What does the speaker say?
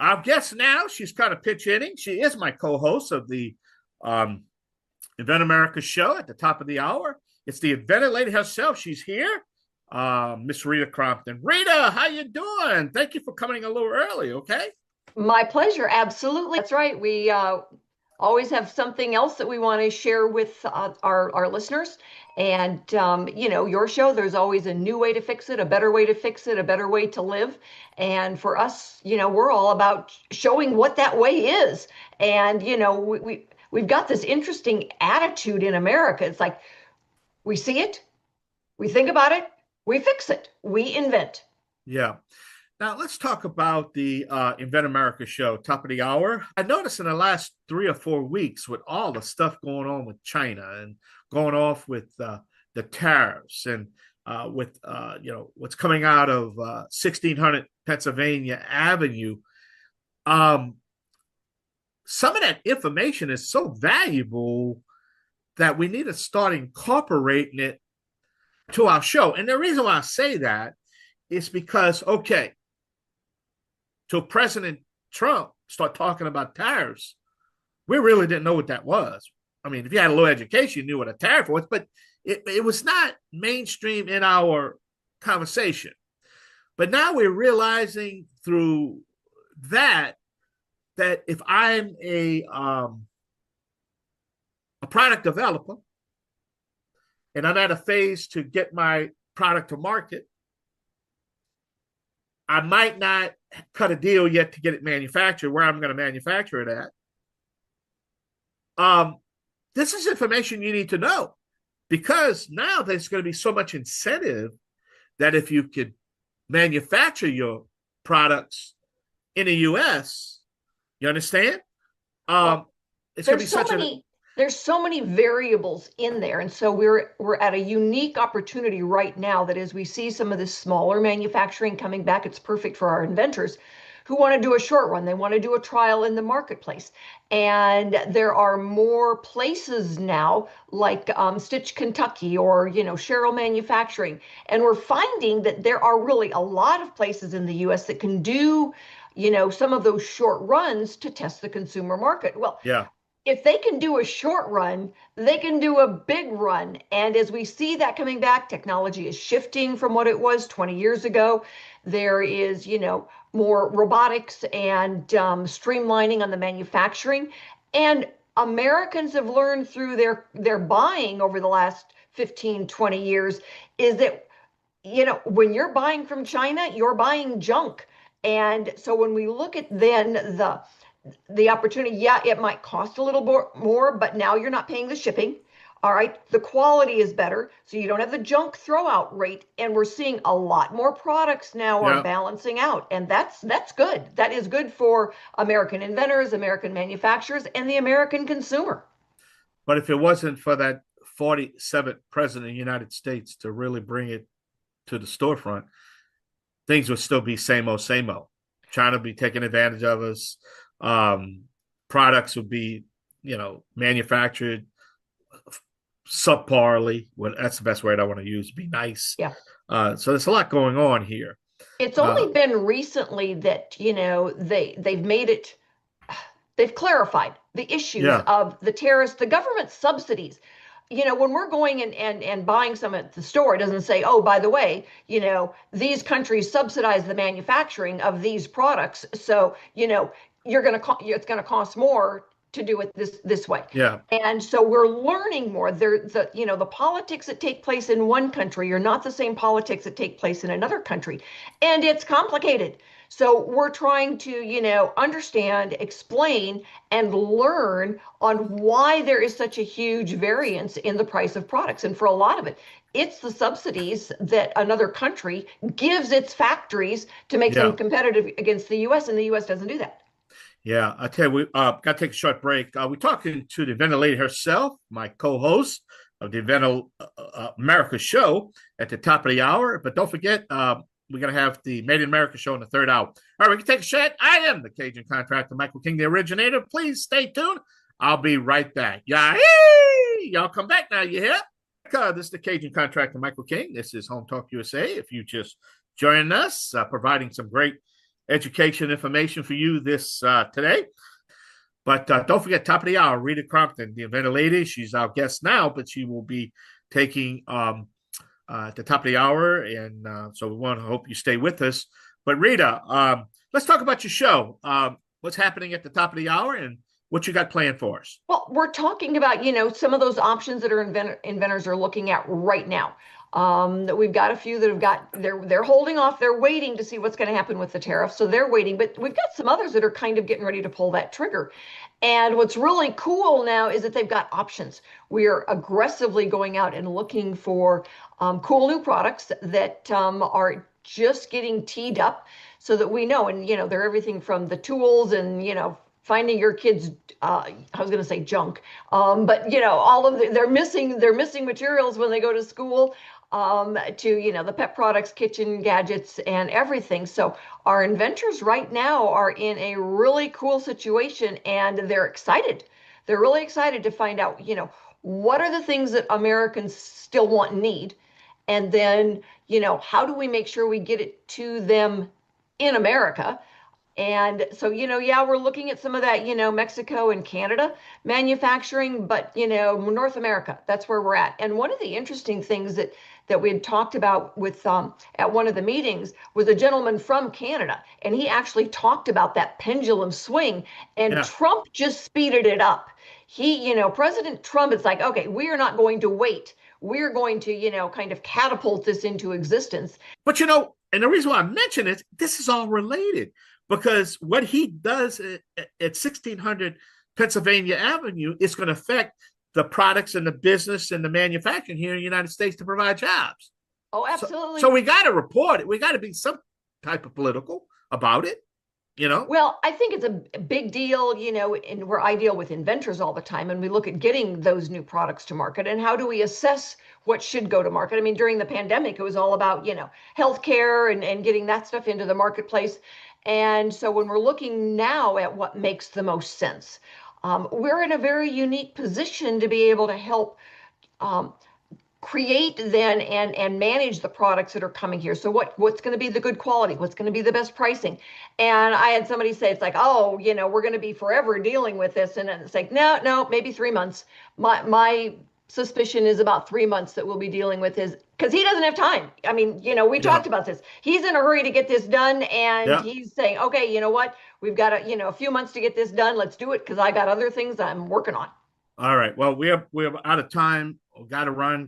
Our guest now, she's kind of pitch hitting. She is my co-host of the Invent America show at the top of the hour. It's the Inventor Lady herself. She's here, Miss Rita Crompton. Rita, how you doing? Thank you for coming a little early, okay? My pleasure. Absolutely. That's right. We always have something else that we want to share with our listeners. And, your show, there's always a new way to fix it, a better way to fix it, a better way to live. And for us, we're all about showing what that way is. And, we've got this interesting attitude in America. It's like we see it, we think about it, we fix it, we invent. Yeah. Now, let's talk about the Invent America show, top of the hour. I noticed in the last 3 or 4 weeks with all the stuff going on with China and going off with the tariffs and with, what's coming out of 1600 Pennsylvania Avenue, some of that information is so valuable that we need to start incorporating it to our show. And the reason why I say that is because, okay, till President Trump started talking about tariffs, we really didn't know what that was. I mean, if you had a little education, you knew what a tariff was, but it was not mainstream in our conversation. But now we're realizing through that if I'm a product developer and I'm at a phase to get my product to market, I might not cut a deal yet to get it manufactured where I'm going to manufacture it at. This is information you need to know because now there's going to be so much incentive that if you could manufacture your products in the U.S., you understand? It's going to be there's so many variables in there. And so we're at a unique opportunity right now that as we see some of this smaller manufacturing coming back, it's perfect for our inventors who want to do a short run. They want to do a trial in the marketplace. And there are more places now like Stitch, Kentucky or, Sherrill Manufacturing. And we're finding that there are really a lot of places in the U.S. that can do, some of those short runs to test the consumer market. Well, yeah. If they can do a short run, they can do a big run. And as we see that coming back, technology is shifting from what it was 20 years ago. There is, more robotics and streamlining on the manufacturing. And Americans have learned through their buying over the last 15, 20 years is that, when you're buying from China, you're buying junk. And so when we look at then the opportunity, yeah, it might cost a little more, but now you're not paying the shipping. All right. The quality is better. So you don't have the junk throw out rate. And we're seeing a lot more products now are balancing out. And that's good. That is good for American inventors, American manufacturers, and the American consumer. But if it wasn't for that 47th president of the United States to really bring it to the storefront, things would still be same old, same old. China would be taking advantage of us. Products would be, manufactured subparly. Well, that's the best word I want to use. Be nice. Yeah. So there's a lot going on here. It's only been recently that, they've made it, they've clarified the issues of the tariffs, the government subsidies. When we're going and buying some at the store, it doesn't say, oh, by the way, these countries subsidize the manufacturing of these products. So, it's going to cost more to do it this way. Yeah. And so we're learning more. The politics that take place in one country are not the same politics that take place in another country. And it's complicated. So we're trying to, understand, explain, and learn on why there is such a huge variance in the price of products. And for a lot of it, it's the subsidies that another country gives its factories to make them competitive against the U.S., and the U.S. doesn't do that. Yeah, I tell you, we got to take a short break. We're talking to the Inventor Lady herself, my co-host of the Inventor America show at the top of the hour. But don't forget, we're going to have the Made in America show in the third hour. All right, we can take a shot. I am the Cajun Contractor, Michael King, the originator. Please stay tuned. I'll be right back. Y'all come back now, you hear? This is the Cajun Contractor, Michael King. This is HomeTalk USA. If you just joined us, providing some great education information for you this today. But don't forget, top of the hour, Rita Crompton, the Inventor Lady. She's our guest now, but she will be taking at the top of the hour. And so we want to hope you stay with us. But Rita, let's talk about your show. What's happening at the top of the hour and what you got planned for us? Well, we're talking about, some of those options that inventors are looking at right now. We've got a few that have got they're holding off. They're waiting to see what's going to happen with the tariff. So they're waiting, but we've got some others that are kind of getting ready to pull that trigger. And what's really cool now is that they've got options. We are aggressively going out and looking for cool new products that are just getting teed up so that we know. And, they're everything from the tools and, finding your kids, I was going to say junk, but, all of they're missing materials when they go to school. To the pet products, kitchen gadgets, and everything. So our inventors right now are in a really cool situation, and they're excited. They're really excited to find out, what are the things that Americans still want and need, and then, how do we make sure we get it to them in America? And so, yeah, we're looking at some of that, Mexico and Canada manufacturing, but, North America, that's where we're at. And one of the interesting things that we had talked about with at one of the meetings was a gentleman from Canada, and he actually talked about that pendulum swing, and Yeah. Trump just speeded it up. President Trump is like, okay, we are not going to wait. We're going to, kind of catapult this into existence. But, and the reason why I mention it, this is all related because what he does at 1600 Pennsylvania Avenue is going to affect the products and the business and the manufacturing here in the United States to provide jobs. Oh, absolutely. So we got to report it. We got to be some type of political about it, Well, I think it's a big deal, and I deal with inventors all the time, and we look at getting those new products to market and how do we assess what should go to market. I mean, during the pandemic, it was all about, healthcare and getting that stuff into the marketplace. And so when we're looking now at what makes the most sense, we're in a very unique position to be able to help create then and manage the products that are coming here. So what's going to be the good quality? What's going to be the best pricing? And I had somebody say, it's like, oh, we're going to be forever dealing with this. And it's like, no, maybe 3 months. My suspicion is about 3 months that we'll be dealing with his, because he doesn't have time. I mean, we talked about this. He's in a hurry to get this done. And he's saying, okay, you know what? We've got a few months to get this done. Let's do it because I got other things I'm working on. All right. Well, we're out of time. We got to run.